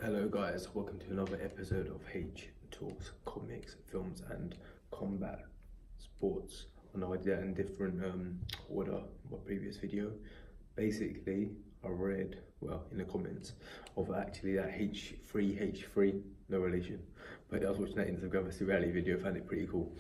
Hello guys, welcome to another episode of H Talks Comics, Films and Combat Sports. I know I did that in different order in my previous video. Basically, I read, well, in the comments of actually that H3, no relation, but I was watching that Instagram reality video, found it pretty cool,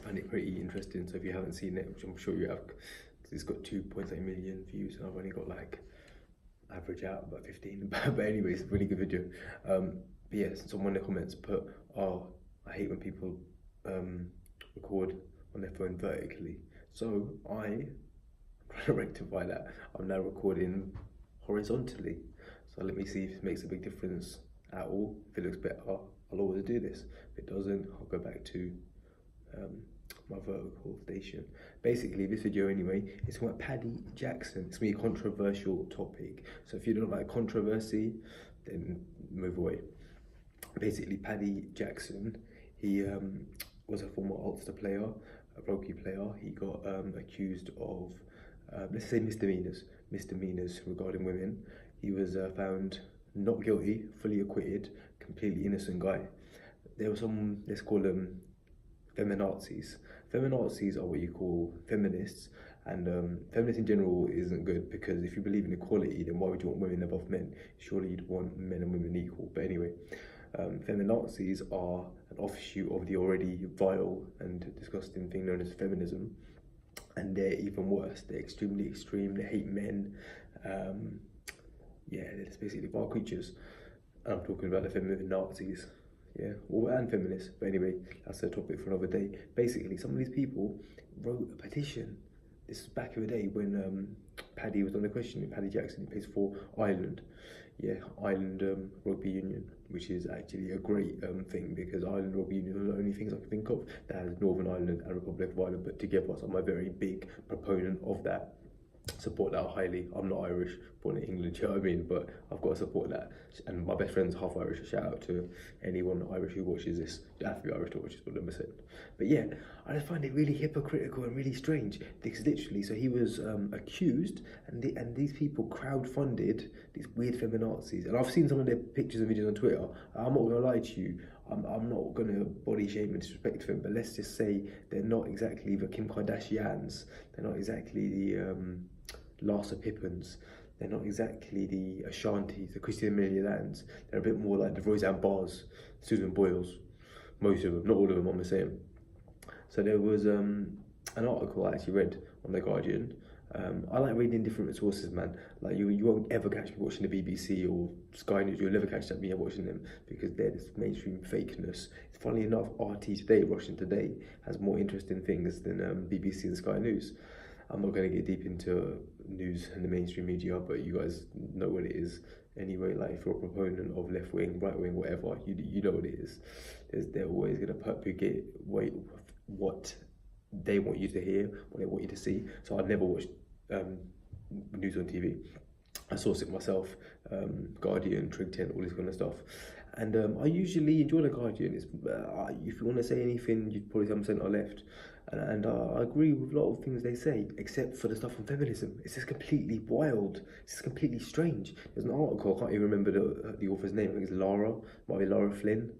found it pretty interesting. So if you haven't seen it, which I'm sure you have, because it's got 2.8 million views and I've only got like average out about 15, but anyways, really good video. But yeah, someone in the comments put, oh, I hate when people record on their phone vertically. So I'm trying to rectify that. I'm now recording horizontally. So let me see if it makes a big difference at all. If it looks better, I'll always do this. If it doesn't, I'll go back to my vertical station. Basically, this video anyway is about Paddy Jackson. It's gonna be a controversial topic, so if you don't like controversy, then move away. Basically, Paddy Jackson, he was a former Ulster player, a rugby player. He got accused of let's say misdemeanors regarding women. He was found not guilty, fully acquitted, completely innocent guy. There was some, let's call them feminazis. Feminazis are what you call feminists, and feminists in general isn't good, because if you believe in equality, then why would you want women above men? Surely you'd want men and women equal. But anyway, feminazis are an offshoot of the already vile and disgusting thing known as feminism, and they're even worse. They're extremely extreme. They hate men. Yeah, they're just basically vile creatures. And I'm talking about the feminazis. Yeah, well, and feminists, but anyway, that's a topic for another day. Basically, some of these people wrote a petition. This was back in the day when Paddy was on the question. Paddy Jackson, he plays for Ireland. Yeah, Ireland Rugby Union, which is actually a great thing, because Ireland Rugby Union are the only things I can think of that has Northern Ireland and Republic of Ireland put together. So I'm a very big proponent of that. Support that highly. I'm not Irish, born in England, do you know what I mean? But I've got to support that. And my best friend's half Irish. Shout out to anyone Irish who watches this. You have to be Irish to watch this, 100%. But yeah, I just find it really hypocritical and really strange, because literally, so he was accused, and these people crowdfunded these weird feminazis. And I've seen some of their pictures and videos on Twitter. I'm not gonna lie to you, I'm not gonna body shame and disrespect them, but let's just say they're not exactly the Kim Kardashians. They're not exactly the Larsa Pippins. They're not exactly the Ashantis, the Christian Milians. They're a bit more like the Roseanne Barrs, Susan Boyles. Most of them, not all of them, I'm the same. So there was an article I actually read on The Guardian. I like reading different sources, man. Like you won't ever catch me watching the BBC or Sky News. You'll never catch me watching them, because they're this mainstream fakeness. Funnily enough, RT Today, Russian Today, has more interesting things than BBC and Sky News. I'm not going to get deep into news and the mainstream media, but you guys know what it is anyway. Like, if you're a proponent of left wing, right wing, whatever, you know what it is. They're always going to propagate what they want you to hear, what they want you to see. So I'd never watch news on TV. I source it myself, Guardian, Trig 10, all this kind of stuff. And I usually enjoy The Guardian. If you want to say anything, you'd probably say I'm centre left. And I agree with a lot of things they say, except for the stuff on feminism. It's just completely wild. It's just completely strange. There's an article, I can't even remember the author's name. I think it's Lara, might be Lara Flynn,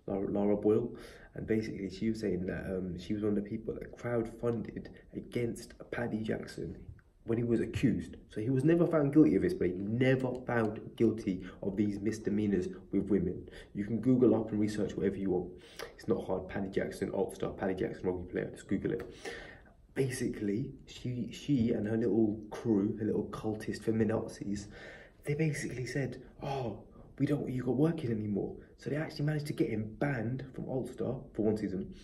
Lara Boyle. And basically she was saying that she was one of the people that crowdfunded against Paddy Jackson when he was accused. So he was never found guilty of this, but he never found guilty of these misdemeanors with women. You can Google up and research whatever you want. It's not hard. Paddy Jackson, Ulster, Paddy Jackson, rugby player, just Google it. Basically, she and her little crew, her little cultist feminazis, they basically said, oh, we don't want you got working anymore. So they actually managed to get him banned from Ulster for one season.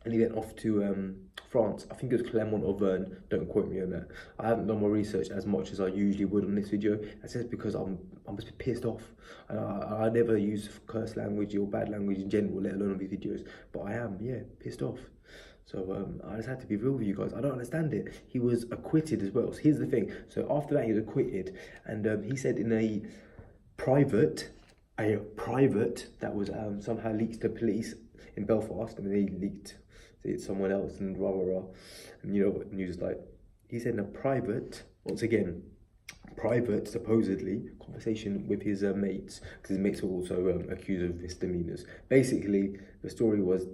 And he went off to France. I think it was Clermont or Verne. Don't quote me on that. I haven't done my research as much as I usually would on this video. That's just because I'm just pissed off. And I never use curse language or bad language in general, let alone on these videos. But I am, yeah, pissed off. So I just had to be real with you guys. I don't understand it. He was acquitted as well. So here's the thing. So after that, he was acquitted. And he said in a private that was somehow leaked to police in Belfast. I mean, they leaked it's someone else and rah rah rah. And you know what the news is like. He said in a private, once again, private, supposedly, conversation with his mates, because his mates were also accused of misdemeanors. Basically, the story was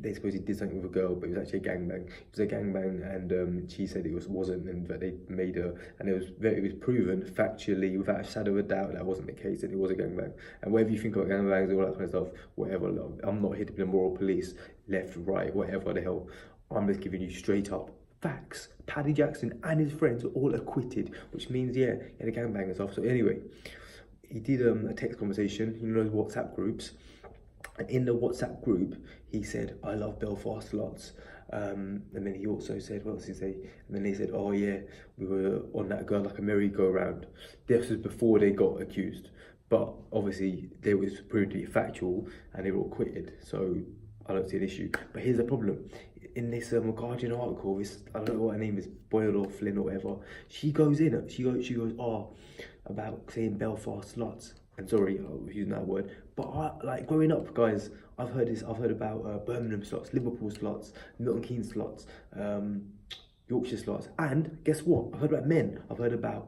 they supposedly did something with a girl, but it was actually a gangbang. It was a gangbang, and she said it wasn't, and that they made her, and it was proven factually, without a shadow of a doubt, that wasn't the case, that it was a gangbang. And whatever you think about gangbangs and all that kind of stuff, whatever, I'm not here to be the moral police, left, right, whatever the hell. I'm just giving you straight up facts. Paddy Jackson and his friends were all acquitted, which means, yeah, he had a gangbang and stuff. So anyway, he did a text conversation, you know, those WhatsApp groups. And in the WhatsApp group, he said, "I love Belfast lots." And then he also said, what else did he say? And then they said, "Oh yeah, we were on that girl like a merry-go-round." This was before they got accused. But obviously, they was proved to be factual and they were all acquitted. So I don't see an issue. But here's the problem. In this Guardian article, this, I don't know what her name is, Boyle or Flynn or whatever, she goes in, she goes, oh, about saying Belfast sluts. And sorry, I was using that word, but like growing up, guys, I've heard about Birmingham sluts, Liverpool sluts, Milton Keynes sluts, Yorkshire sluts, and guess what? I've heard about men. I've heard about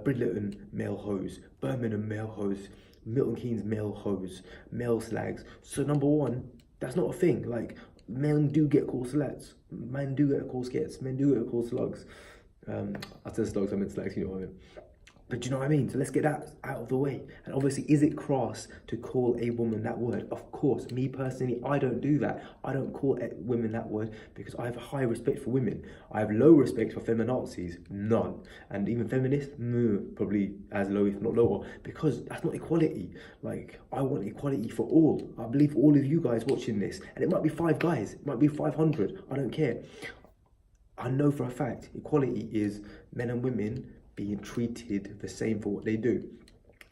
Bridleton male hoes, Birmingham male hoes, Milton Keynes male hoes, male slags. So number one, that's not a thing. Like, men do get called sluts, men do get called skits, men do get called slugs. I said slugs, I meant slags, you know what I mean. But you know what I mean? So let's get that out of the way. And obviously, is it crass to call a woman that word? Of course. Me personally, I don't do that. I don't call women that word because I have a high respect for women. I have low respect for feminazis, none. And even feminists, probably as low, if not lower, because that's not equality. Like, I want equality for all. I believe all of you guys watching this, and it might be 5 guys, it might be 500, I don't care. I know for a fact equality is men and women being treated the same for what they do.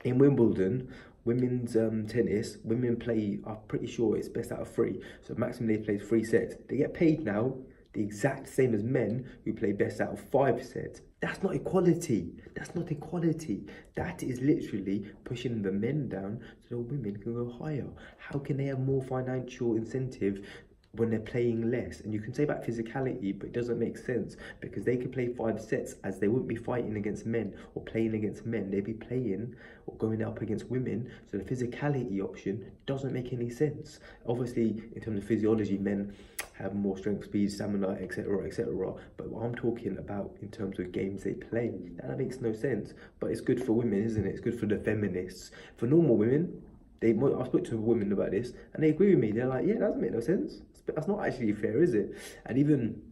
In Wimbledon, women's tennis, women play, I'm pretty sure it's best out of 3. So maximum they play is 3 sets. They get paid now the exact same as men who play best out of 5 sets. That's not equality. That's not equality. That is literally pushing the men down so the women can go higher. How can they have more financial incentive when they're playing less? And you can say about physicality, but it doesn't make sense because they could play 5 sets as they wouldn't be fighting against men or playing against men. They'd be playing or going up against women. So the physicality option doesn't make any sense. Obviously, in terms of physiology, men have more strength, speed, stamina, etc., etc. But what I'm talking about in terms of games they play, that makes no sense. But it's good for women, isn't it? It's good for the feminists. For normal women, I spoke to women about this and they agree with me. They're like, yeah, that doesn't make no sense. That's not actually fair, is it? And even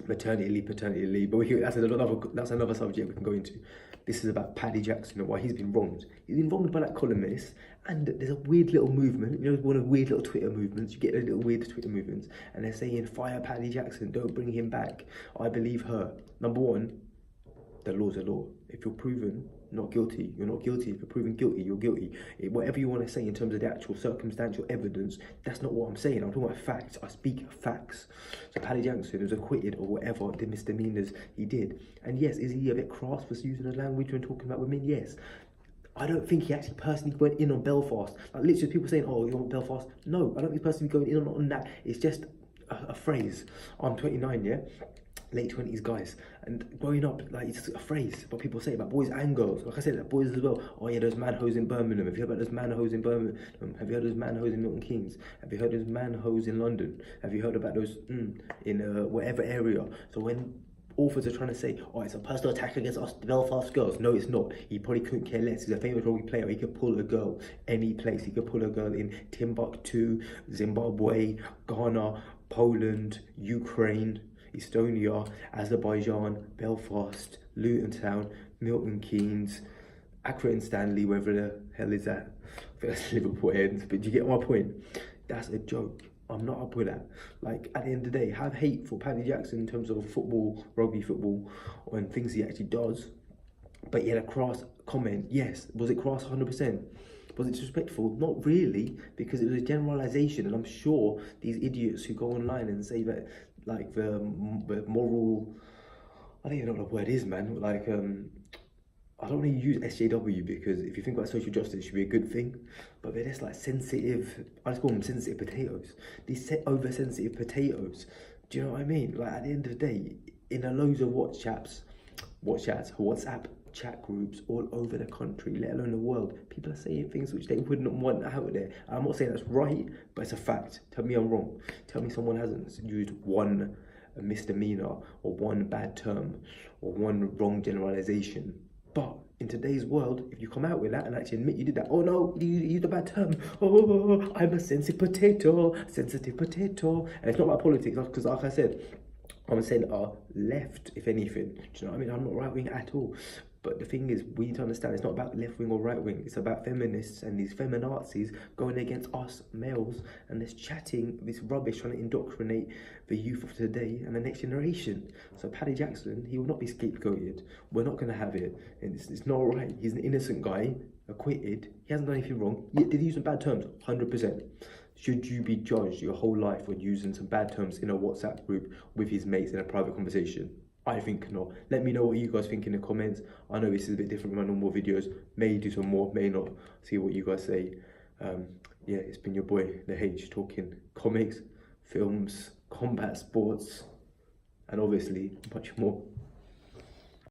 maternity leave, paternity leave, but that's another subject we can go into. This is about Paddy Jackson and why he's been wronged. He's been wronged by that columnist, and there's a weird little movement. You know, one of the weird little Twitter movements. You get those little weird Twitter movements, and they're saying, "Fire Paddy Jackson, don't bring him back. I believe her." Number one, the law's a law. If you're proven not guilty, you're not guilty. If you're proven guilty, you're guilty. Whatever you want to say in terms of the actual circumstantial evidence, that's not what I'm saying. I'm talking about facts. I speak facts. So Paddy Jackson was acquitted or whatever the misdemeanors he did. And yes, is he a bit crass for using the language when talking about women? Yes. I don't think he actually personally went in on Belfast. Like literally people saying, "Oh, you want Belfast?" No, I don't think he's personally going in on that. It's just a phrase. I'm 29, yeah? Late 20s guys, and growing up, like, it's a phrase what people say about boys and girls. Like I said, that boys as well. Oh yeah, those man hoes in Birmingham. Have you heard about those man hoes in Birmingham? Have you heard those man hoes in Milton Keynes? Have you heard those man hoes in London? Have you heard about those in whatever area? So when authors are trying to say, "Oh, it's a personal attack against us Belfast girls," no, it's not. He probably couldn't care less. He's a famous rugby player. He could pull a girl any place. He could pull a girl in Timbuktu, Zimbabwe, Ghana, Poland, Ukraine, Estonia, Azerbaijan, Belfast, Luton Town, Milton Keynes, Accrington Stanley, wherever the hell is that? I think that's Liverpool ends, but do you get my point? That's a joke. I'm not up with that. Like, at the end of the day, have hate for Paddy Jackson in terms of football, rugby football, and things he actually does. But he had a crass comment. Yes. Was it crass 100%? Was it disrespectful? Not really, because it was a generalisation, and I'm sure these idiots who go online and say that, like, the moral, I don't even know what the word is, man. Like, I don't want to use SJW because if you think about social justice, it should be a good thing. But they're just like sensitive, I just call them sensitive potatoes. These oversensitive potatoes. Do you know what I mean? Like, at the end of the day, in the loads of WhatsApp chat groups all over the country, let alone the world. People are saying things which they wouldn't want out there. I'm not saying that's right, but it's a fact. Tell me I'm wrong. Tell me someone hasn't used one misdemeanor or one bad term or one wrong generalization. But in today's world, if you come out with that and actually admit you did that, oh no, you used a bad term. Oh, I'm a sensitive potato. And it's not about politics, because like I said, I'm saying left, if anything. Do you know what I mean? I'm not right wing at all. But the thing is, we need to understand it's not about left wing or right wing. It's about feminists and these feminazis going against us males and this chatting, this rubbish, trying to indoctrinate the youth of today and the next generation. So Paddy Jackson, he will not be scapegoated. We're not going to have it. And it's not right. He's an innocent guy, acquitted. He hasn't done anything wrong. Did he use some bad terms? 100%. Should you be judged your whole life when using some bad terms in a WhatsApp group with his mates in a private conversation? I think not. Let me know what you guys think in the comments. I know this is a bit different from my normal videos. May do some more, may not. See what you guys say. Yeah, it's been your boy, The H, talking comics, films, combat sports, and obviously much more.